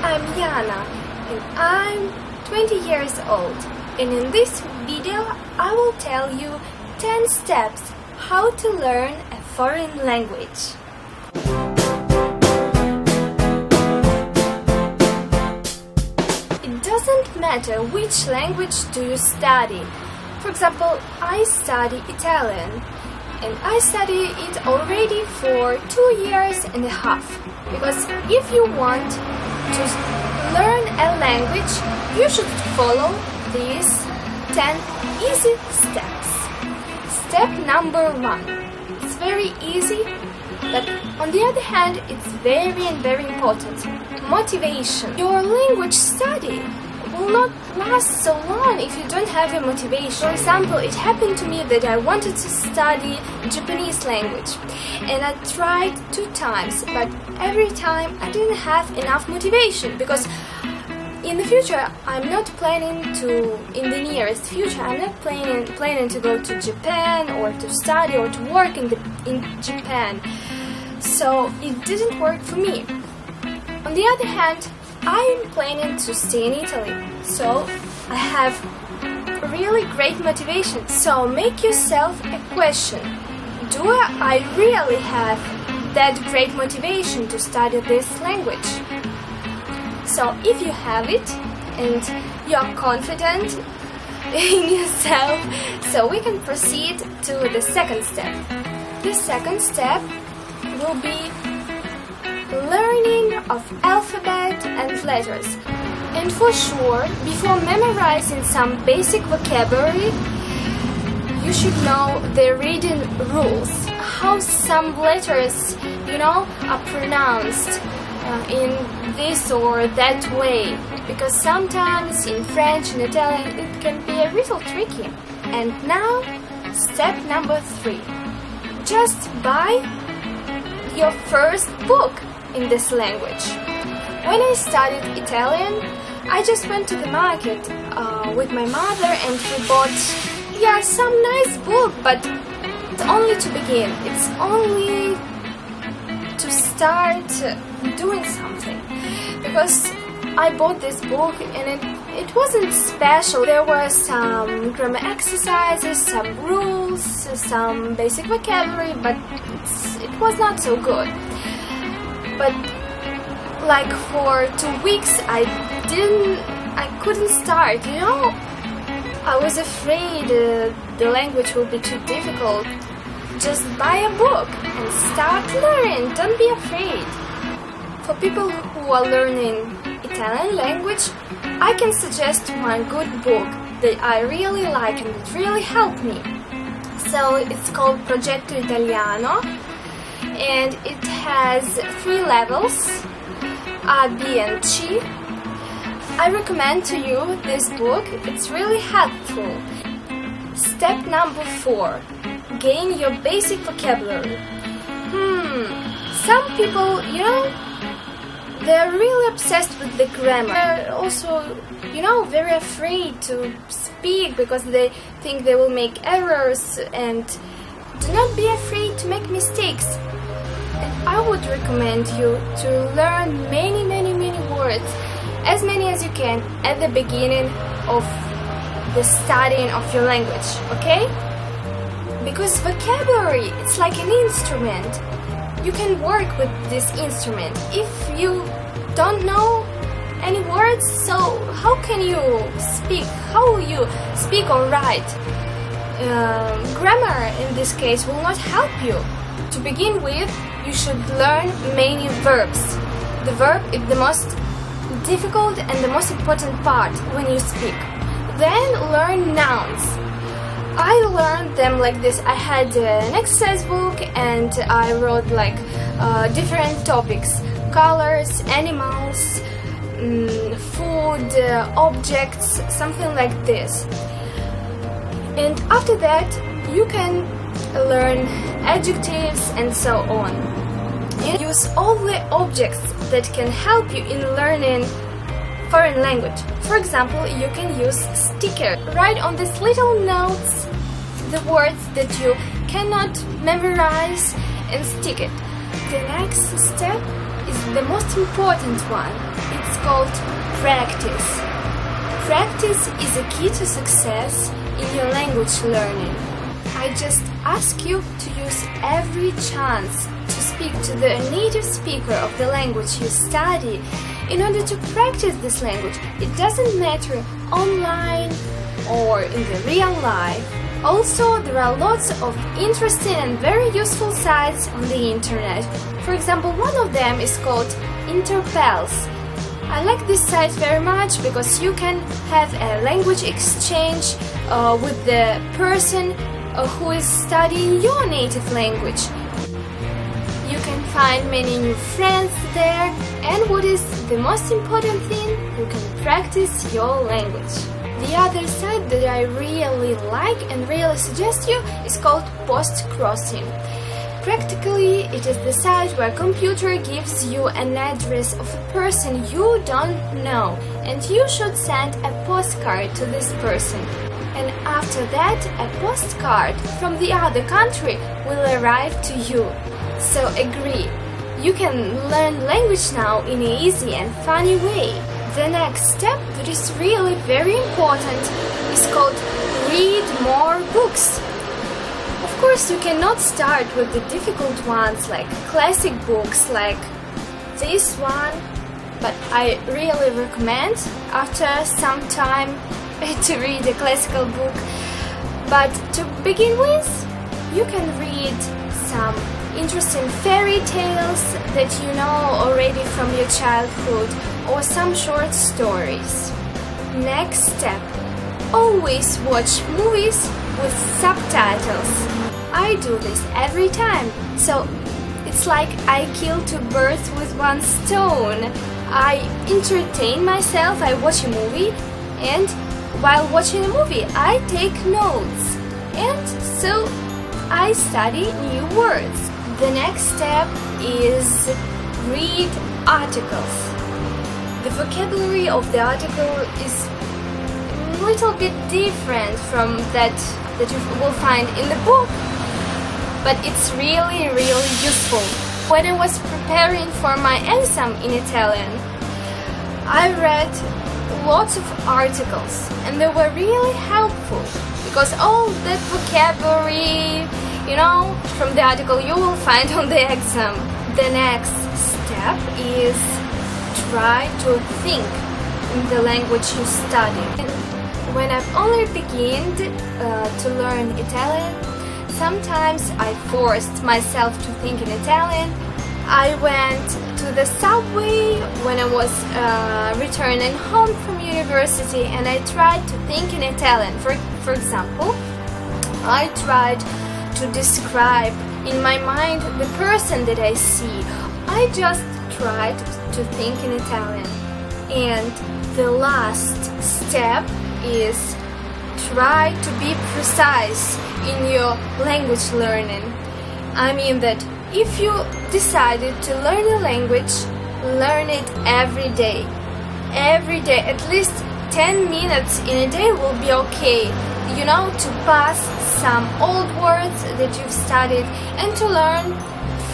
I'm Yana and I'm 20 years old, and in this video I will tell you 10 steps how to learn a foreign language. It doesn't matter which language do you study. For example, I study Italian, and I study it already for 2 years and a half. Because if you want to learn a language, you should follow these 10 easy steps. Step number 1. It's very easy, but on the other hand, it's very important. Motivation. Your language study will not last so long if you don't have a motivation. For example, it happened to me that I wanted to study Japanese language, and I tried 2 times, but every time I didn't have enough motivation, because in the future I'm not planning to, in the nearest future, I'm not planning to go to Japan or to study or to work in Japan. So it didn't work for me. On the other hand, I'm planning to stay in Italy, so I have really great motivation. So make yourself a question: do I really have that great motivation to study this language? So if you have it and you're confident in yourself, so we can proceed to the second step. The second step will be learning of alphabet and letters. And for sure, before memorizing some basic vocabulary, you should know the reading rules, how some letters, are pronounced in this or that way, because sometimes in French and Italian it can be a little tricky. And now, step number 3. Just buy your first book in this language. When I studied Italian, I just went to the market with my mother, and we bought some nice book, but it's only to begin. It's only to start doing something, because I bought this book and it wasn't special. There were some grammar exercises, some rules, some basic vocabulary, but it was not so good. But like for 2 weeks I couldn't start, I was afraid the language would be too difficult. Just buy a book and start learning, don't be afraid. For people who are learning Italian language, I can suggest one good book that I really like and it really helped me. So it's called Progetto Italiano, and it has 3 levels, A, B and C. I recommend to you this book, it's really helpful. Step number 4. Gain your basic vocabulary. Some people, they're really obsessed with the grammar. They're also, very afraid to speak because they think they will make errors, and do not be afraid to make mistakes. And I would recommend you to learn many words, as many as you can, at the beginning of the studying of your language, okay? Because vocabulary, it's like an instrument. You can work with this instrument. If you don't know any words, so how can you speak? How will you speak or write? Grammar, in this case, will not help you. To begin with, you should learn many verbs. The verb is the most difficult and the most important part when you speak. Then learn nouns. I learned them like this. I had an exercise book and I wrote different topics: colors, animals, food, objects, something like this. And after that, you can learn adjectives and so on. And use all the objects that can help you in learning foreign language. For example, you can use sticker. Write on these little notes the words that you cannot memorize and stick it. The next step is the most important one. It's called practice. Practice is a key to success in your language learning. I just ask you to use every chance to speak to the native speaker of the language you study in order to practice this language. It doesn't matter online or in the real life. Also, there are lots of interesting and very useful sites on the internet. For example, one of them is called Subtitles. I like this site very much because you can have a language exchange with the person who is studying your native language. You can find many new friends there, and what is the most important thing, you can practice your language. The other site that I really like and really suggest you is called Post-Crossing. Practically, it is the site where a computer gives you an address of a person you don't know, and you should send a postcard to this person. And after that, a postcard from the other country will arrive to you. So agree, you can learn language now in an easy and funny way. The next step, that is really very important, is called read more books. Of course, you cannot start with the difficult ones like classic books like this one, but I really recommend after some time to read a classical book. But to begin with, you can read some interesting fairy tales that you know already from your childhood or some short stories. Next step, always watch movies with subtitles. I do this every time, so it's like I kill two birds with one stone. I entertain myself, I watch a movie, and while watching a movie I take notes, and so I study new words. The next step is read articles. The vocabulary of the article is a little bit different from that you will find in the book, but it's really useful. When I was preparing for my exam in Italian, I read lots of articles and they were really helpful because all that vocabulary, from the article you will find on the exam. The next step is try to think in the language you study. When I've only begun to learn Italian, sometimes I forced myself to think in Italian. I went to the subway when I was returning home from university and I tried to think in Italian. For example, I tried to describe in my mind the person that I see. I just tried to think in Italian. And the last step is try to be precise in your language learning. I mean that if you decided to learn a language, learn it every day. Every day, at least 10 minutes in a day will be okay. To pass some old words that you've studied and to learn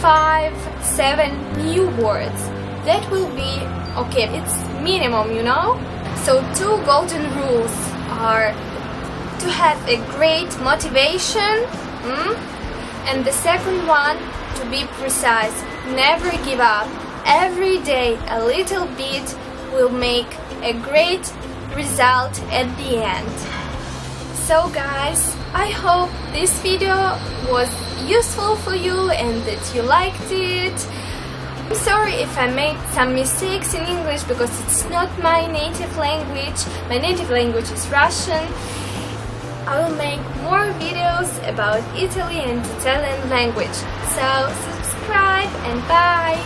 5-7 new words. That will be okay. It's minimum, So 2 golden rules are to have a great motivation, and the second one, to be precise. Never give up. Every day a little bit will make a great result at the end. So guys, I hope this video was useful for you and that you liked it. I'm sorry if I made some mistakes in English because it's not my native language. My native language is Russian. I will make more videos about Italy and Italian language. So subscribe and bye!